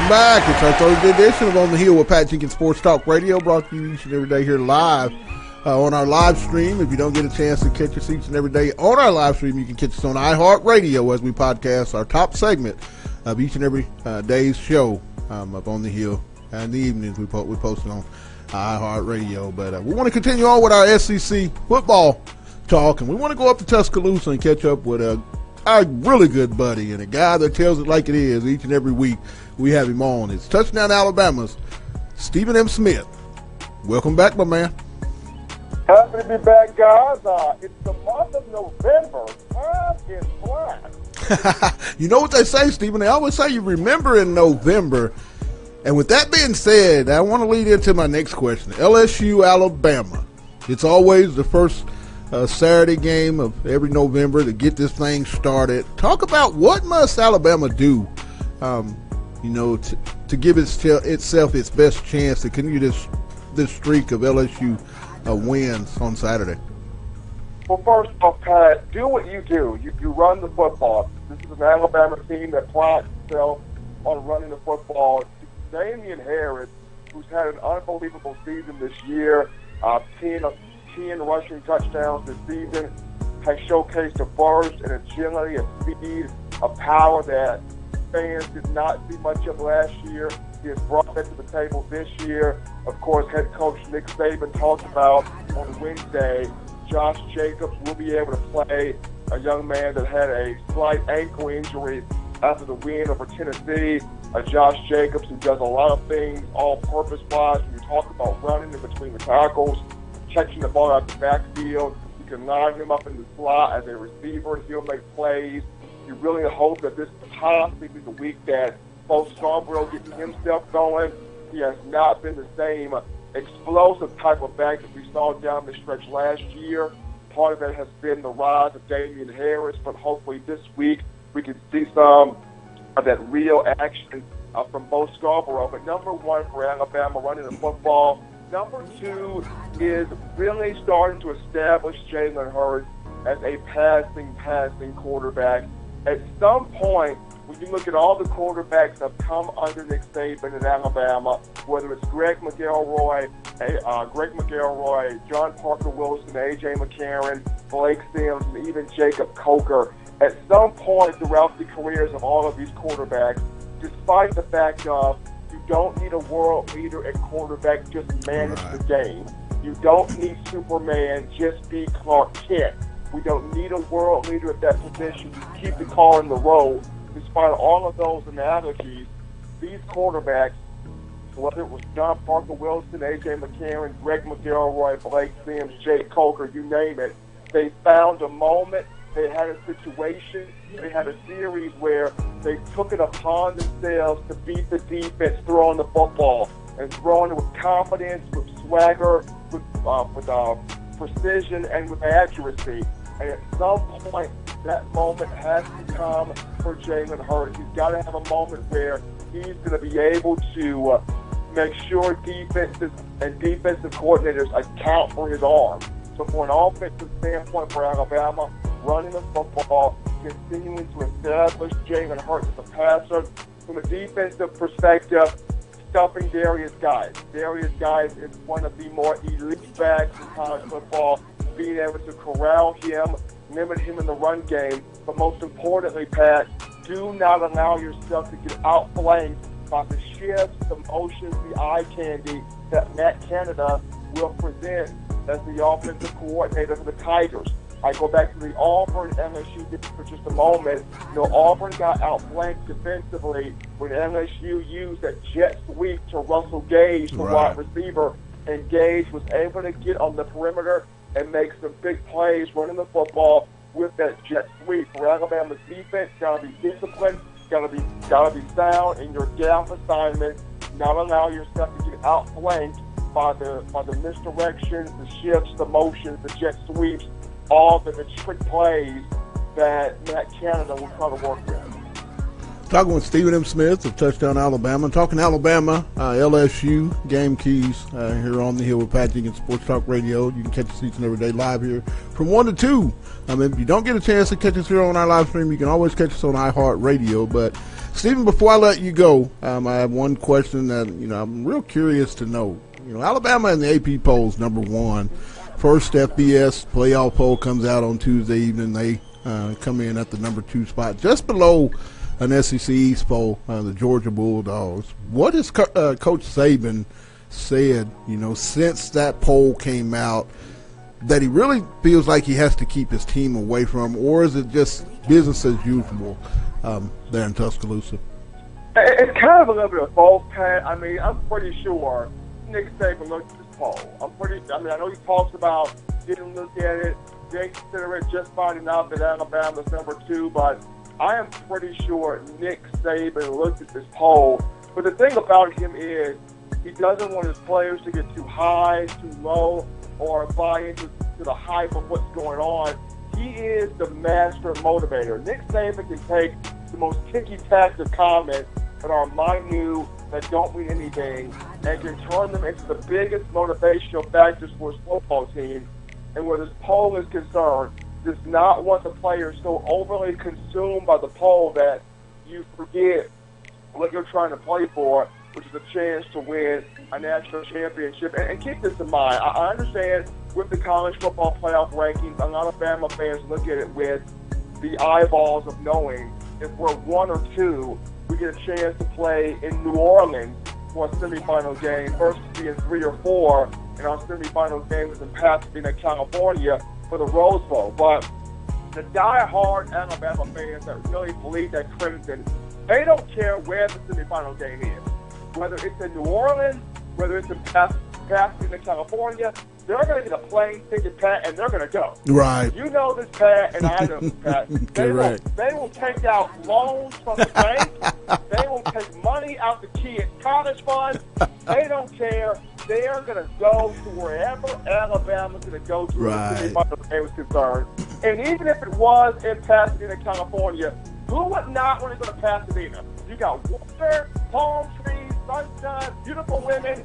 Welcome back. It's our Thursday edition of On the Hill with Pat Jenkins Sports Talk Radio, brought to you each and every day here live on our live stream. If you don't get a chance to catch us each and every day on our live stream, you can catch us on iHeartRadio as we podcast our top segment of each and every day's show up On the Hill. In the evenings, we post it on iHeartRadio. But we want to continue on with our SEC football talk, and we want to go up to Tuscaloosa and catch up with our really good buddy and a guy that tells it like it is each and every week. We have him on. It's Touchdown Alabama's Stephen M. Smith. Welcome back, my man. Happy to be back, guys. It's the month of November. Time is flying. You know what they say, Stephen? They always say you remember in November. And with that being said, I want to lead into my next question. LSU, Alabama. It's always the first Saturday game of every November to get this thing started. Talk about what must Alabama do, to give itself its best chance to continue this streak of LSU wins on Saturday. Well, first off, Pat, do what you do. You run the football. This is an Alabama team that prides itself on running the football. Damian Harris, who's had an unbelievable season this year, 10 rushing touchdowns this season, has showcased a burst and agility, a speed, a power that fans did not see much of last year. He has brought that to the table this year. Of course, head coach Nick Saban talked about on Wednesday, Josh Jacobs will be able to play, a young man that had a slight ankle injury after the win over Tennessee. Josh Jacobs, who does a lot of things all-purpose-wise. When you talk about running in between the tackles, catching the ball out the backfield, you can line him up in the slot as a receiver. He'll make plays. You really hope that this possibly be the week that both Scarborough gets himself going. He has not been the same explosive type of back that we saw down the stretch last year. Part of it has been the rise of Damian Harris, but hopefully this week we can see some of that real action from both Scarborough. But number one for Alabama running the football. Number two is really starting to establish Jalen Hurts as a passing quarterback. At some point, when you look at all the quarterbacks that have come under Nick Saban in Alabama, whether it's Greg McElroy, John Parker Wilson, A.J. McCarron, Blake Sims, and even Jacob Coker, at some point throughout the careers of all of these quarterbacks, despite the fact of you don't need a world leader at quarterback, just manage the game. You don't need Superman, just be Clark Kent. We don't need a world leader at that position. You keep the car on the road. Despite all of those analogies, these quarterbacks, whether it was John Parker Wilson, A.J. McCarron, Greg McElroy, Blake Sims, Jake Coker, you name it, they found a moment. They had a situation, they had a series where they took it upon themselves to beat the defense throwing the football and throwing it with confidence, with swagger, with precision, and with accuracy. And at some point, that moment has to come for Jalen Hurts. He's got to have a moment where he's going to be able to make sure defenses and defensive coordinators account for his arm. So from an offensive standpoint for Alabama, running the football, continuing to establish Jalen Hurts as a passer. From a defensive perspective, stuffing Darius Guice. Darius Guice is one of the more elite backs in college football, being able to corral him, limit him in the run game, but most importantly, Pat, do not allow yourself to get outflanked by the shifts, the motions, the eye candy that Matt Canada will present as the offensive coordinator for the Tigers. I go back to the Auburn LSU for just a moment. Auburn got outflanked defensively when LSU used that jet sweep to Russell Gage, the wide receiver, and Gage was able to get on the perimeter and make some big plays running the football with that jet sweep. For Alabama's defense, gotta be disciplined, gotta be sound in your gap assignments, not allow yourself to get outflanked by the misdirections, the shifts, the motions, the jet sweeps, all the trick plays that Matt Canada will try to work with. Talking with Stephen M. Smith of Touchdown Alabama. Talking Alabama, LSU, game keys here on the Hill with Pat Jenkins Sports Talk Radio. You can catch us each and every day live here from 1 to 2. If you don't get a chance to catch us here on our live stream, you can always catch us on iHeart Radio. But, Stephen, before I let you go, I have one question that, I'm real curious to know. Alabama in the AP polls, number 1. First FBS playoff poll comes out on Tuesday evening. They come in at the number 2 spot, just below an SEC East poll, the Georgia Bulldogs. What has Coach Saban said, since that poll came out, that he really feels like he has to keep his team away from, or is it just business as usual there in Tuscaloosa? It's kind of a little bit of both, Pat. I'm pretty sure Nick Saban looked at this poll. I know he talks about didn't look at it, didn't consider it, just finding out that Alabama's number 2, but I am pretty sure Nick Saban looked at this poll. But the thing about him is he doesn't want his players to get too high, too low, or buy into the hype of what's going on. He is the master motivator. Nick Saban can take the most ticky-tacky comments that are minute, that don't mean anything, and can turn them into the biggest motivational factors for his football team. And where this poll is concerned, does not want the players so overly consumed by the poll that you forget what you're trying to play for, which is a chance to win a national championship. And keep this in mind. I understand with the college football playoff rankings, a lot of Bama fans look at it with the eyeballs of knowing if we're 1 or 2, we get a chance to play in New Orleans for a semifinal game versus being 3 or 4, and our semifinal game is in Pasadena, California, for the Rose Bowl. But the die-hard Alabama fans that really believe that Crimson, they don't care where the semifinal game is. Whether it's in New Orleans, whether it's in Pasadena, California, they're going to get a plane ticket, Pat, and they're going to go. Right. You know this, Pat, and I know this, Pat. They will take out loans from the bank. They will take money out the kids' college fund. They don't care. They are going to go to wherever Alabama's going to go to right. as far as the game is concerned. And even if it was in Pasadena, California, who would not want to go to Pasadena? You got water, palm trees, sunshine, beautiful women.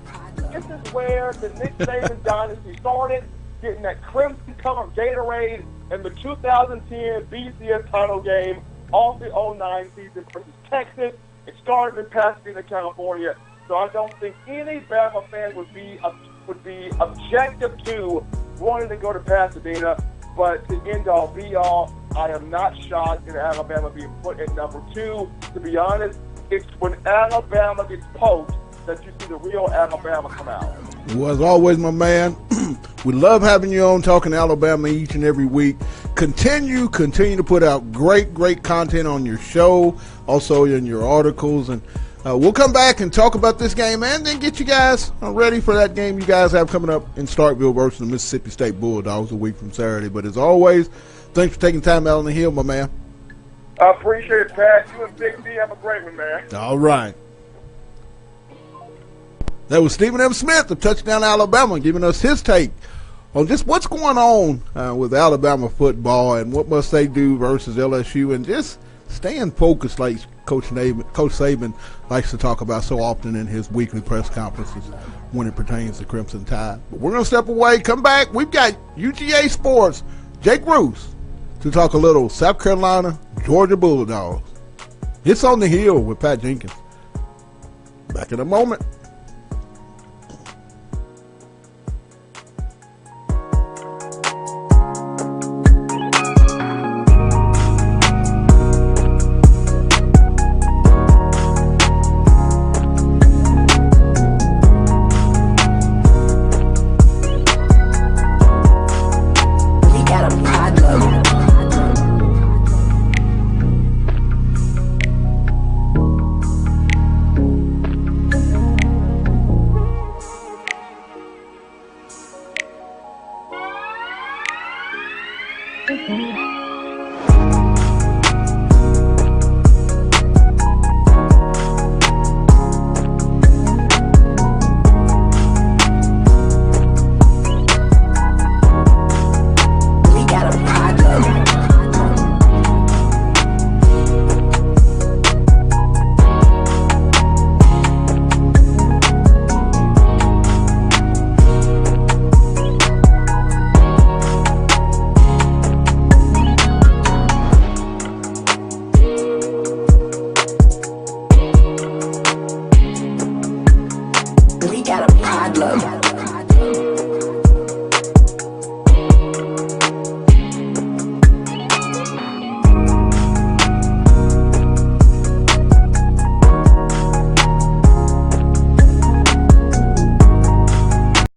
This is where the Nick Saban dynasty started, getting that crimson-colored Gatorade in the 2010 BCS title game off the 09 season versus Texas. It started in Pasadena, California. So I don't think any Bama fan would be objective to wanting to go to Pasadena. But to end all, be all, I am not shocked at Alabama being put at number 2. To be honest, it's when Alabama gets poked that you see the real Alabama come out. Well, as always, my man, we love having you on talking Alabama each and every week. Continue to put out great content on your show, also in your articles, and we'll come back and talk about this game and then get you guys ready for that game you guys have coming up in Starkville versus the Mississippi State Bulldogs a week from Saturday. But as always, thanks for taking time out on the Hill, my man. I appreciate it, Pat. You and Big D have a great one, man. All right. That was Stephen M. Smith of Touchdown Alabama giving us his take on just what's going on with Alabama football and what must they do versus LSU, and just staying focused like Coach Saban likes to talk about so often in his weekly press conferences when it pertains to Crimson Tide. But we're going to step away, come back. We've got UGA Sports, Jake Roos, to talk a little South Carolina, Georgia Bulldogs. It's on the Hill with Pat Jenkins. Back in a moment.